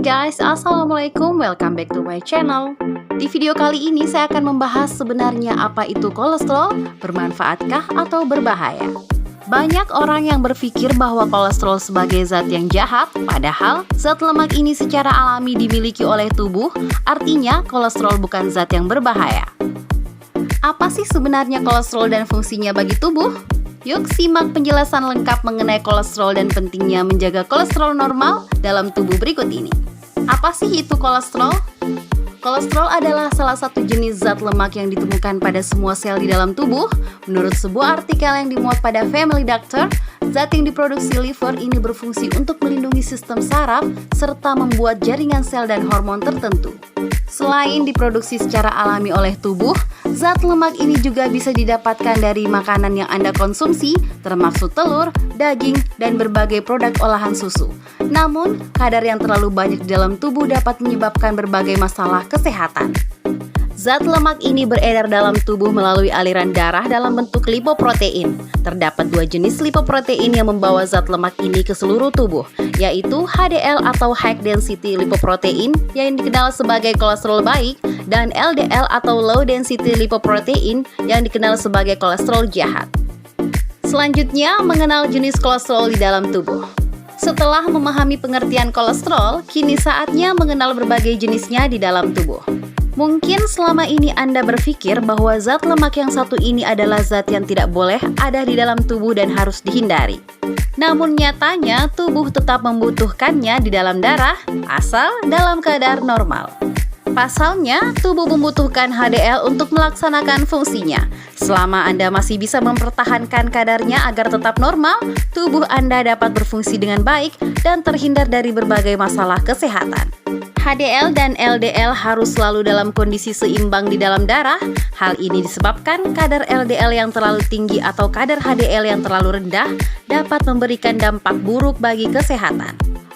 guys, assalamualaikum, welcome back to my channel. Di video kali ini saya akan membahas sebenarnya apa itu kolesterol, bermanfaatkah atau berbahaya. Banyak orang yang berpikir bahwa kolesterol sebagai zat yang jahat, padahal zat lemak ini secara alami dimiliki oleh tubuh, artinya kolesterol bukan zat yang berbahaya. Apa sih sebenarnya kolesterol dan fungsinya bagi tubuh? Yuk simak penjelasan lengkap mengenai kolesterol dan pentingnya menjaga kolesterol normal dalam tubuh berikut ini. Apa sih itu kolesterol? Kolesterol adalah salah satu jenis zat lemak yang ditemukan pada semua sel di dalam tubuh. Menurut sebuah artikel yang dimuat pada Family Doctor, zat yang diproduksi liver ini berfungsi untuk melindungi sistem saraf serta membuat jaringan sel dan hormon tertentu. Selain diproduksi secara alami oleh tubuh, zat lemak ini juga bisa didapatkan dari makanan yang Anda konsumsi, termasuk telur, daging, dan berbagai produk olahan susu. Namun, kadar yang terlalu banyak di dalam tubuh dapat menyebabkan berbagai masalah kesehatan. Zat lemak ini beredar dalam tubuh melalui aliran darah dalam bentuk lipoprotein. Terdapat dua jenis lipoprotein yang membawa zat lemak ini ke seluruh tubuh, yaitu HDL atau High Density Lipoprotein yang dikenal sebagai kolesterol baik, dan LDL atau Low Density Lipoprotein yang dikenal sebagai kolesterol jahat. Selanjutnya, mengenal jenis kolesterol di dalam tubuh. Setelah memahami pengertian kolesterol, kini saatnya mengenal berbagai jenisnya di dalam tubuh. Mungkin selama ini Anda berpikir bahwa zat lemak yang satu ini adalah zat yang tidak boleh ada di dalam tubuh dan harus dihindari. Namun nyatanya tubuh tetap membutuhkannya di dalam darah, asal dalam kadar normal. Pasalnya, tubuh membutuhkan HDL untuk melaksanakan fungsinya. Selama Anda masih bisa mempertahankan kadarnya agar tetap normal, tubuh Anda dapat berfungsi dengan baik dan terhindar dari berbagai masalah kesehatan. HDL dan LDL harus selalu dalam kondisi seimbang di dalam darah. Hal ini disebabkan kadar LDL yang terlalu tinggi atau kadar HDL yang terlalu rendah dapat memberikan dampak buruk bagi kesehatan.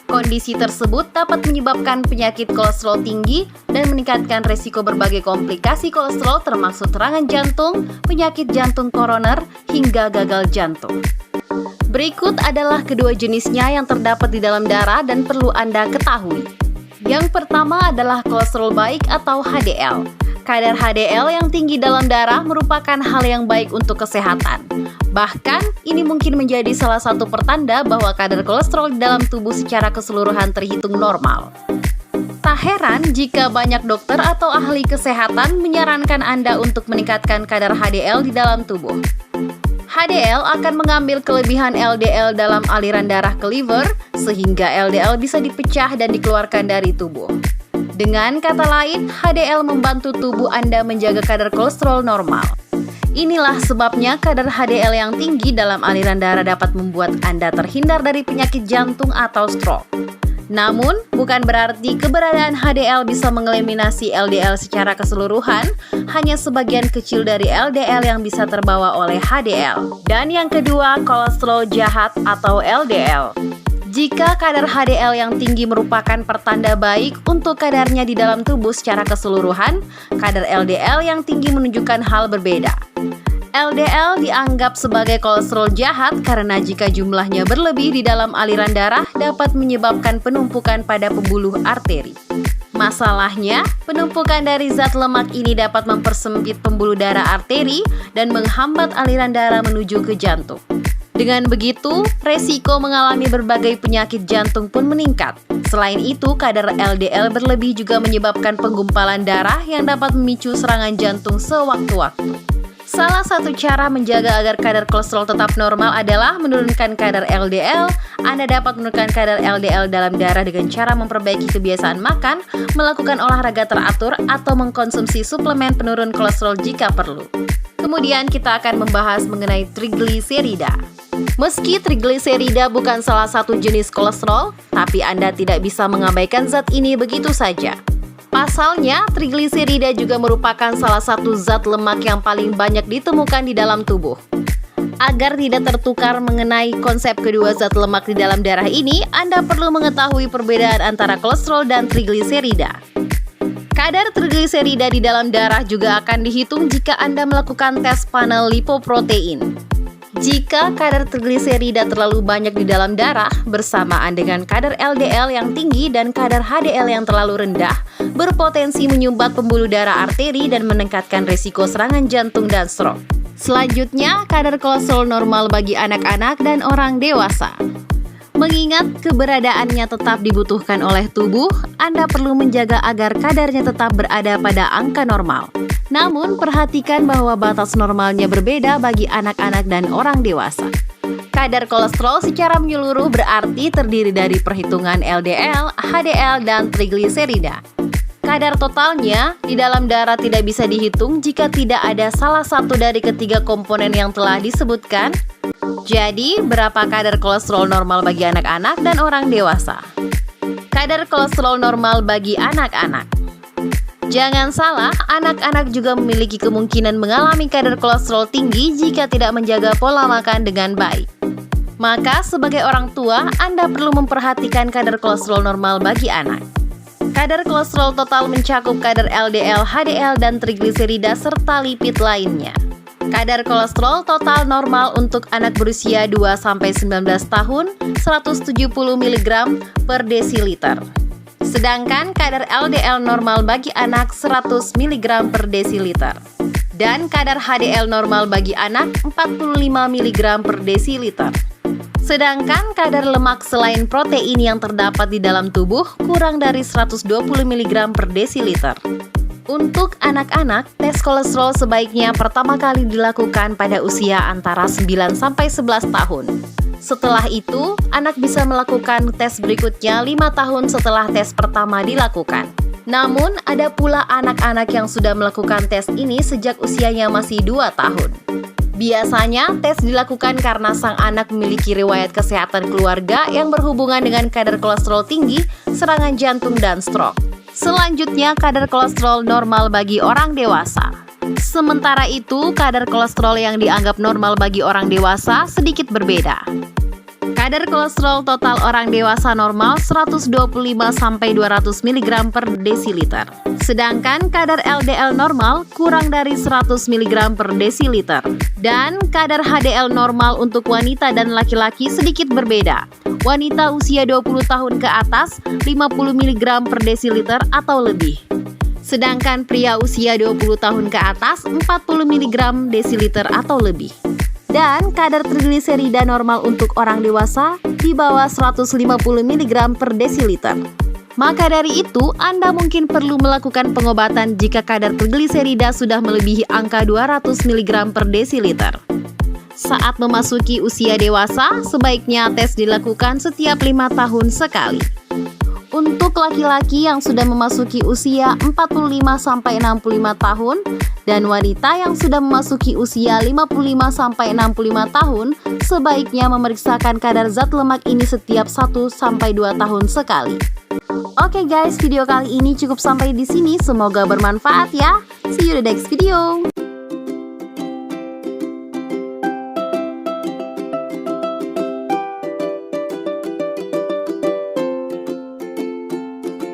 Kondisi tersebut dapat menyebabkan penyakit kolesterol tinggi dan meningkatkan resiko berbagai komplikasi kolesterol termasuk serangan jantung, penyakit jantung koroner, hingga gagal jantung. Berikut adalah kedua jenisnya yang terdapat di dalam darah dan perlu Anda ketahui. Yang pertama adalah kolesterol baik atau HDL. Kadar HDL yang tinggi dalam darah merupakan hal yang baik untuk kesehatan. Bahkan, ini mungkin menjadi salah satu pertanda bahwa kadar kolesterol di dalam tubuh secara keseluruhan terhitung normal. Tak heran jika banyak dokter atau ahli kesehatan menyarankan Anda untuk meningkatkan kadar HDL di dalam tubuh. HDL akan mengambil kelebihan LDL dalam aliran darah ke liver, sehingga LDL bisa dipecah dan dikeluarkan dari tubuh. Dengan kata lain, HDL membantu tubuh Anda menjaga kadar kolesterol normal. Inilah sebabnya kadar HDL yang tinggi dalam aliran darah dapat membuat Anda terhindar dari penyakit jantung atau stroke. Namun, bukan berarti keberadaan HDL bisa mengeliminasi LDL secara keseluruhan, hanya sebagian kecil dari LDL yang bisa terbawa oleh HDL. Dan yang kedua, kolesterol jahat atau LDL. Jika kadar HDL yang tinggi merupakan pertanda baik untuk kadarnya di dalam tubuh secara keseluruhan, kadar LDL yang tinggi menunjukkan hal berbeda. LDL dianggap sebagai kolesterol jahat karena jika jumlahnya berlebih di dalam aliran darah dapat menyebabkan penumpukan pada pembuluh arteri. Masalahnya, penumpukan dari zat lemak ini dapat mempersempit pembuluh darah arteri dan menghambat aliran darah menuju ke jantung. Dengan begitu, resiko mengalami berbagai penyakit jantung pun meningkat. Selain itu, kadar LDL berlebih juga menyebabkan penggumpalan darah yang dapat memicu serangan jantung sewaktu-waktu. Salah satu cara menjaga agar kadar kolesterol tetap normal adalah menurunkan kadar LDL. Anda dapat menurunkan kadar LDL dalam darah dengan cara memperbaiki kebiasaan makan, melakukan olahraga teratur, atau mengkonsumsi suplemen penurun kolesterol jika perlu. Kemudian kita akan membahas mengenai trigliserida. Meski trigliserida bukan salah satu jenis kolesterol, tapi Anda tidak bisa mengabaikan zat ini begitu saja. Pasalnya, trigliserida juga merupakan salah satu zat lemak yang paling banyak ditemukan di dalam tubuh. Agar tidak tertukar mengenai konsep kedua zat lemak di dalam darah ini, Anda perlu mengetahui perbedaan antara kolesterol dan trigliserida. Kadar trigliserida di dalam darah juga akan dihitung jika Anda melakukan tes panel lipoprotein. Jika kadar trigliserida terlalu banyak di dalam darah, bersamaan dengan kadar LDL yang tinggi dan kadar HDL yang terlalu rendah, berpotensi menyumbat pembuluh darah arteri dan meningkatkan risiko serangan jantung dan stroke. Selanjutnya, kadar kolesterol normal bagi anak-anak dan orang dewasa. Mengingat keberadaannya tetap dibutuhkan oleh tubuh, Anda perlu menjaga agar kadarnya tetap berada pada angka normal. Namun, perhatikan bahwa batas normalnya berbeda bagi anak-anak dan orang dewasa. Kadar kolesterol secara menyeluruh berarti terdiri dari perhitungan LDL, HDL, dan trigliserida. Kadar totalnya di dalam darah tidak bisa dihitung jika tidak ada salah satu dari ketiga komponen yang telah disebutkan. Jadi, berapa kadar kolesterol normal bagi anak-anak dan orang dewasa? Kadar kolesterol normal bagi anak-anak. Jangan salah, anak-anak juga memiliki kemungkinan mengalami kadar kolesterol tinggi jika tidak menjaga pola makan dengan baik. Maka, sebagai orang tua, Anda perlu memperhatikan kadar kolesterol normal bagi anak. Kadar kolesterol total mencakup kadar LDL, HDL, dan trigliserida serta lipid lainnya. Kadar kolesterol total normal untuk anak berusia 2-19 tahun 170 mg per desiliter. Sedangkan kadar LDL normal bagi anak 100 mg per desiliter. Dan kadar HDL normal bagi anak 45 mg per desiliter. Sedangkan kadar lemak selain protein yang terdapat di dalam tubuh kurang dari 120 mg per desiliter. Untuk anak-anak, tes kolesterol sebaiknya pertama kali dilakukan pada usia antara 9-11 tahun. Setelah itu, anak bisa melakukan tes berikutnya 5 tahun setelah tes pertama dilakukan. Namun, ada pula anak-anak yang sudah melakukan tes ini sejak usianya masih 2 tahun. Biasanya, tes dilakukan karena sang anak memiliki riwayat kesehatan keluarga yang berhubungan dengan kadar kolesterol tinggi, serangan jantung, dan stroke. Selanjutnya, kadar kolesterol normal bagi orang dewasa. Sementara itu, kadar kolesterol yang dianggap normal bagi orang dewasa sedikit berbeda. Kadar kolesterol total orang dewasa normal 125-200 mg per desiliter. Sedangkan kadar LDL normal kurang dari 100 mg per desiliter. Dan kadar HDL normal untuk wanita dan laki-laki sedikit berbeda. Wanita usia 20 tahun ke atas 50 mg per desiliter atau lebih. Sedangkan pria usia 20 tahun ke atas 40 mg desiliter atau lebih. Dan kadar trigliserida normal untuk orang dewasa di bawah 150 mg per desiliter. Maka dari itu, Anda mungkin perlu melakukan pengobatan jika kadar trigliserida sudah melebihi angka 200 mg per desiliter. Saat memasuki usia dewasa, sebaiknya tes dilakukan setiap 5 tahun sekali. Untuk laki-laki yang sudah memasuki usia 45-65 tahun dan wanita yang sudah memasuki usia 55-65 tahun, sebaiknya memeriksakan kadar zat lemak ini setiap 1-2 tahun sekali. Oke guys, video kali ini cukup sampai di sini. Semoga bermanfaat ya. See you the next video.